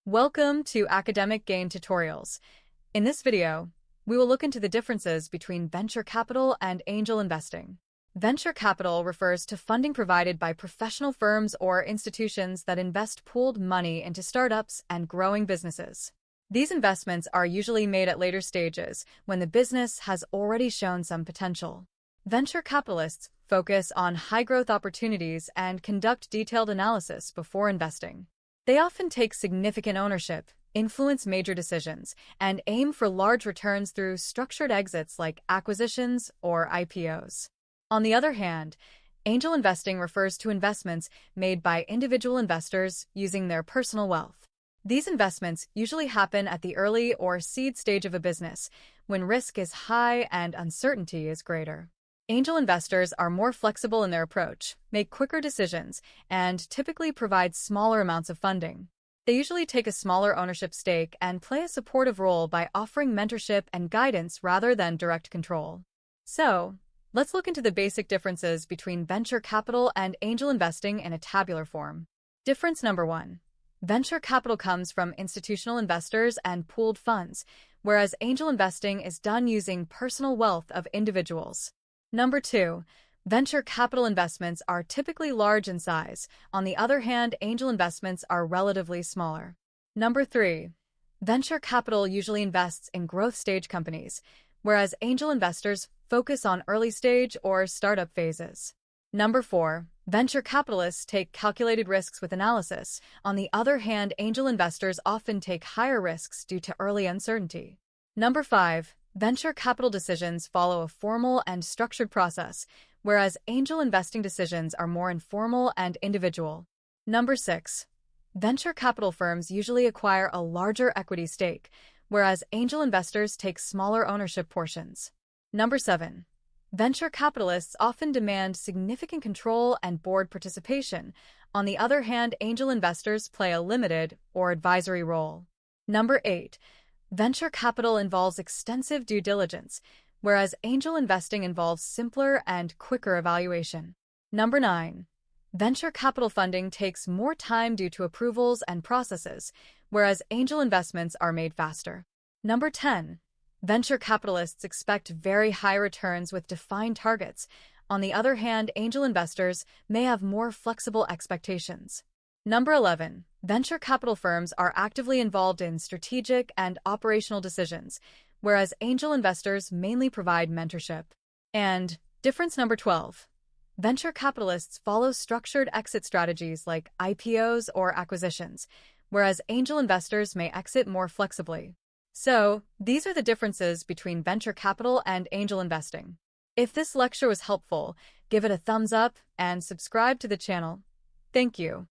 Welcome to Academic Gain Tutorials. In this video, we will look into the differences between venture capital and angel investing. Venture capital refers to funding provided by professional firms or institutions that invest pooled money into startups and growing businesses. These investments are usually made at later stages when the business has already shown some potential. Venture capitalists focus on high-growth opportunities and conduct detailed analysis before investing. They often take significant ownership, influence major decisions, and aim for large returns through structured exits like acquisitions or IPOs. On the other hand, angel investing refers to investments made by individual investors using their personal wealth. These investments usually happen at the early or seed stage of a business, when risk is high and uncertainty is greater. Angel investors are more flexible in their approach, make quicker decisions, and typically provide smaller amounts of funding. They usually take a smaller ownership stake and play a supportive role by offering mentorship and guidance rather than direct control. So, let's look into the basic differences between venture capital and angel investing in a tabular form. Difference number 1. Venture capital comes from institutional investors and pooled funds, whereas angel investing is done using personal wealth of individuals. Number 2. Venture capital investments are typically large in size. On the other hand, angel investments are relatively smaller. Number 3. Venture capital usually invests in growth stage companies, whereas angel investors focus on early stage or startup phases. Number 4. Venture capitalists take calculated risks with analysis. On the other hand, angel investors often take higher risks due to early uncertainty. Number 5. Venture capital decisions follow a formal and structured process, whereas angel investing decisions are more informal and individual. Number 6. Venture capital firms usually acquire a larger equity stake, whereas angel investors take smaller ownership portions. Number 7. Venture capitalists often demand significant control and board participation. On the other hand, angel investors play a limited or advisory role. Number 8. Venture capital involves extensive due diligence, whereas angel investing involves simpler and quicker evaluation. Number 9. Venture capital funding takes more time due to approvals and processes, whereas angel investments are made faster. Number 10. Venture capitalists expect very high returns with defined targets. On the other hand, angel investors may have more flexible expectations. Number 11. Venture capital firms are actively involved in strategic and operational decisions, whereas angel investors mainly provide mentorship. And difference number 12. Venture capitalists follow structured exit strategies like IPOs or acquisitions, whereas angel investors may exit more flexibly. So, these are the differences between venture capital and angel investing. If this lecture was helpful, give it a thumbs up and subscribe to the channel. Thank you.